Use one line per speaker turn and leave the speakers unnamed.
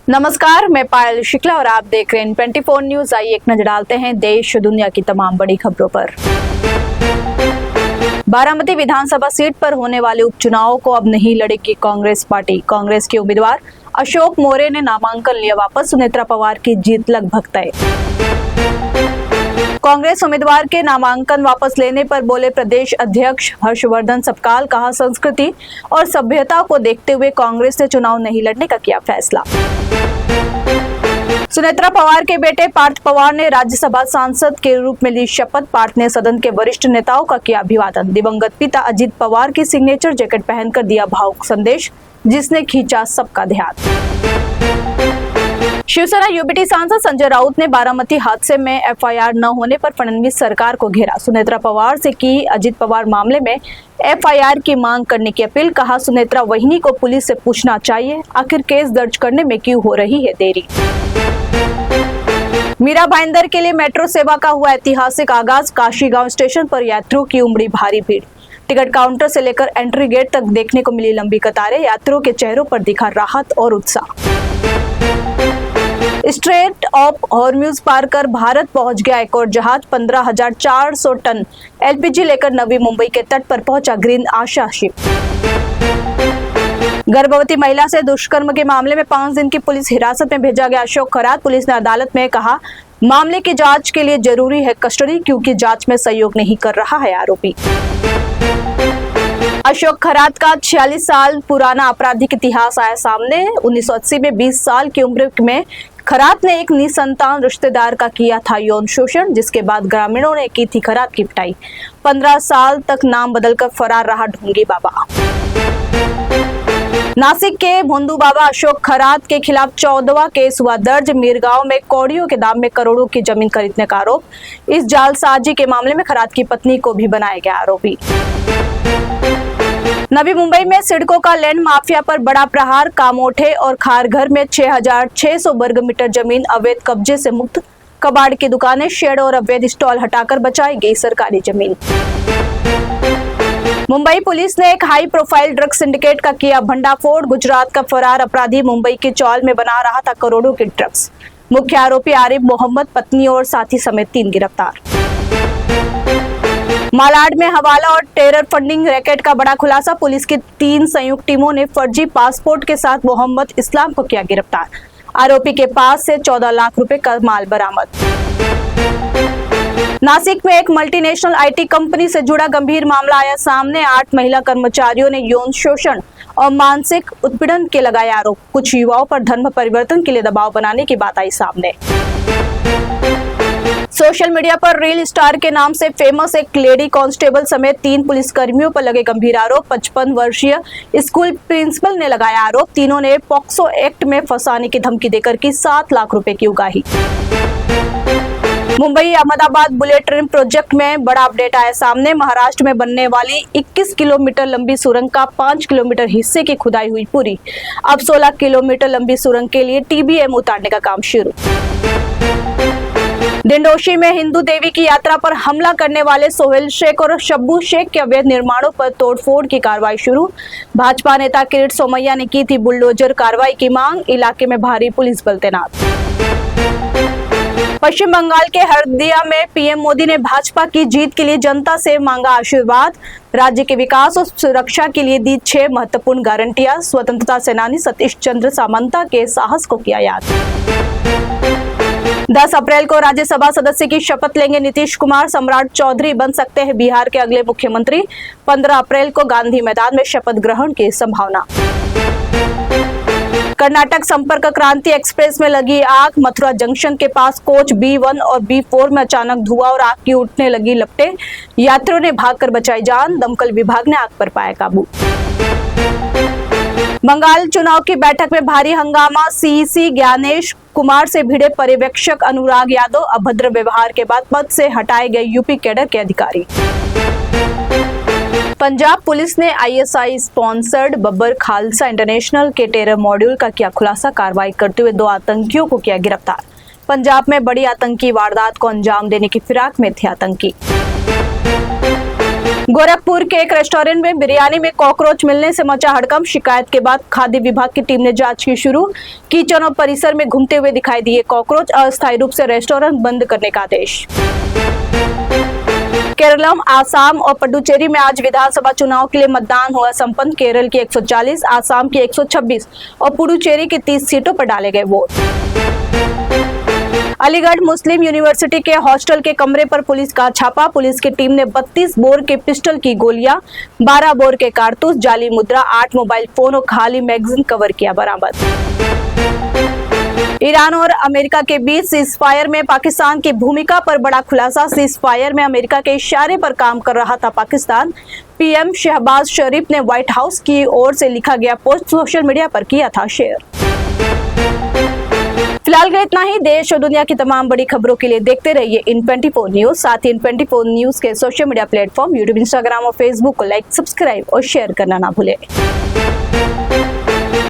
नमस्कार, मैं पायल शुक्ला और आप देख रहे हैं 24 न्यूज। आइए एक नजर डालते हैं देश दुनिया की तमाम बड़ी खबरों पर। बारामती विधानसभा सीट पर होने वाले उपचुनाव को अब नहीं लड़ेगी कांग्रेस पार्टी। कांग्रेस के उम्मीदवार अशोक मोरे ने नामांकन लिया वापस, सुनेत्रा पवार की जीत लगभग तय। कांग्रेस उम्मीदवार के नामांकन वापस लेने पर बोले प्रदेश अध्यक्ष हर्षवर्धन सपकाल, कहा संस्कृति और सभ्यता को देखते हुए कांग्रेस ने चुनाव नहीं लड़ने का किया फैसला। सुनेत्रा पवार के बेटे पार्थ पवार ने राज्यसभा सांसद के रूप में ली शपथ। पार्थ ने सदन के वरिष्ठ नेताओं का किया अभिवादन। दिवंगत पिता अजित पवार की सिग्नेचर जैकेट पहनकर दिया भावुक संदेश, जिसने खींचा सबका ध्यान। शिवसेना यूबीटी सांसद संजय राउत ने बारामती हादसे में एफआईआर न होने पर फडणवीस सरकार को घेरा। सुनेत्रा पवार से की अजित पवार मामले में एफआईआर की मांग करने की अपील। कहा सुनेत्रा वहिनी को पुलिस से पूछना चाहिए, आखिर केस दर्ज करने में क्यों हो रही है देरी। मीरा भाईंदर के लिए मेट्रो सेवा का हुआ ऐतिहासिक आगाज। काशीगांव स्टेशन पर यात्रियों की उमड़ी भारी भीड़। टिकट काउंटर से लेकर एंट्री गेट तक देखने को मिली लंबी कतारें। यात्रियों के चेहरों पर दिखा राहत और उत्साह। स्ट्रेट ऑफ हॉर्म्यूज पार कर भारत पहुंच गया एक और जहाज। 15,400 टन एलपीजी लेकर नवी मुंबई के तट पर पहुंचा ग्रीन आशा शिप। गर्भवती महिला से दुष्कर्म के मामले में 5 दिन की पुलिस हिरासत में भेजा गया अशोक खरात। पुलिस ने अदालत में कहा मामले की जांच के लिए जरूरी है कस्टडी, क्योंकि जांच में सहयोग नहीं कर रहा है आरोपी। अशोक खरात का 46 साल पुराना आपराधिक इतिहास आया सामने। 1980 में 20 साल की उम्र में खरात ने एक निसंतान रिश्तेदार का किया था यौन शोषण, जिसके बाद ग्रामीणों ने की थी खरात की पिटाई। 15 साल तक नाम बदलकर फरार रहा ढोंगी बाबा। नासिक के भोंदू बाबा अशोक खरात के खिलाफ 14वां केस हुआ दर्ज। मीरगांव में कौड़ियों के दाम में करोड़ों की जमीन खरीदने का आरोप। इस जालसाजी के मामले में खरात की पत्नी को भी बनाया गया आरोपी। नवी मुंबई में सिडको का लैंड माफिया पर बड़ा प्रहार। कामोठे और खारघर में 6,600 वर्ग मीटर जमीन अवैध कब्जे से मुक्त। कबाड़ की दुकानें, शेड और अवैध स्टॉल हटाकर बचाई गई सरकारी जमीन। मुंबई पुलिस ने एक हाई प्रोफाइल ड्रग सिंडिकेट का किया भंडाफोड़। गुजरात का फरार अपराधी मुंबई के चौल में बना रहा था करोड़ों की ड्रग्स। मुख्य आरोपी आरिफ मोहम्मद, पत्नी और साथी समेत 3 गिरफ्तार। मालाड में हवाला और टेरर फंडिंग रैकेट का बड़ा खुलासा। पुलिस की 3 संयुक्त टीमों ने फर्जी पासपोर्ट के साथ मोहम्मद इस्लाम को किया गिरफ्तार। आरोपी के पास से 14 लाख रुपए का माल बरामद। नासिक में एक मल्टीनेशनल आईटी कंपनी से जुड़ा गंभीर मामला आया सामने। 8 महिला कर्मचारियों ने यौन शोषण और मानसिक उत्पीड़न के लगाए आरोप। कुछ युवाओं पर धर्म परिवर्तन के लिए दबाव बनाने की बात आई सामने। सोशल मीडिया पर रील स्टार के नाम से फेमस एक लेडी कांस्टेबल समेत 3 पुलिसकर्मियों पर लगे गंभीर आरोप। 55 वर्षीय स्कूल प्रिंसिपल ने लगाया आरोप। तीनों ने पॉक्सो एक्ट में फंसाने की धमकी देकर की 7 लाख रुपए की उगाही। Mumbai Ahmedabad bullet train project में बड़ा अपडेट आया सामने। महाराष्ट्र में बनने वाली 21 किलोमीटर लंबी सुरंग का 5 किलोमीटर हिस्से की खुदाई हुई पूरी। अब 16 किलोमीटर लंबी सुरंग के लिए टीबीएम उतारने का काम शुरू। डिंडोशी में हिंदू देवी की यात्रा पर हमला करने वाले सोहेल शेख और शब्बू शेख के अवैध निर्माणों पर तोड़फोड़ की कार्रवाई शुरू। भाजपा नेता किरीट सोमैया ने की थी बुलडोजर कार्रवाई की मांग। इलाके में भारी पुलिस बल तैनात। पश्चिम बंगाल के हरदिया में पीएम मोदी ने भाजपा की जीत के लिए जनता से मांगा आशीर्वाद। राज्य के विकास और सुरक्षा के लिए दी 6 महत्वपूर्ण गारंटियां। स्वतंत्रता सेनानी सतीश चंद्र सामंता के साहस को किया याद। 10 अप्रैल को राज्यसभा सदस्य की शपथ लेंगे नीतीश कुमार। सम्राट चौधरी बन सकते हैं बिहार के अगले मुख्यमंत्री। 15 अप्रैल को गांधी मैदान में शपथ ग्रहण की संभावना। कर्नाटक संपर्क क्रांति एक्सप्रेस में लगी आग। मथुरा जंक्शन के पास कोच B1 और B4 में अचानक धुआं और आग की उठने लगी लपटें। यात्रियों ने भागकर बचाई जान। दमकल विभाग ने आग पर पाया काबू। बंगाल चुनाव की बैठक में भारी हंगामा। सीईसी ज्ञानेश कुमार से भिड़े पर्यवेक्षक अनुराग यादव। अभद्र व्यवहार के बाद पद से हटाए गए यूपी कैडर के अधिकारी। पंजाब पुलिस ने ISI sponsored Babbar Khalsa international के टेरर मॉड्यूल का किया खुलासा। कार्रवाई करते हुए 2 आतंकियों को किया गिरफ्तार। पंजाब में बड़ी आतंकी वारदात को अंजाम देने की फिराक में थे आतंकी। गोरखपुर के एक रेस्टोरेंट में बिरयानी में कॉकरोच मिलने से मचा हड़कंप। शिकायत के बाद खाद्य विभाग की टीम ने जांच की शुरू। किचन और परिसर में घूमते हुए दिखाई दिए कॉकरोच। अस्थायी रूप से रेस्टोरेंट बंद करने का आदेश। केरलम, आसाम और पुडुचेरी में आज विधानसभा चुनाव के लिए मतदान हुआ संपन्न। केरल की 140, आसाम की 126 और पुडुचेरी की 30 सीटों पर डाले गए वोट। अलीगढ़ मुस्लिम यूनिवर्सिटी के हॉस्टल के कमरे पर पुलिस का छापा। पुलिस की टीम ने 32 बोर के पिस्टल की गोलियां, 12 बोर के कारतूस, जाली मुद्रा, 8 मोबाइल फोन और खाली मैगजीन कवर किया बरामद। ईरान और अमेरिका के बीच सीजफायर में पाकिस्तान की भूमिका पर बड़ा खुलासा। सीजफायर में अमेरिका के इशारे पर काम कर रहा था पाकिस्तान। पीएम शहबाज शरीफ ने व्हाइट हाउस की ओर से लिखा गया पोस्ट सोशल मीडिया पर किया था शेयर। फिलहाल का इतना ही। देश और दुनिया की तमाम बड़ी खबरों के लिए देखते रहिए N24 न्यूज। साथ ही N24 न्यूज के social media platform YouTube, Instagram और फेसबुक को लाइक, सब्सक्राइब और शेयर करना ना भूलें।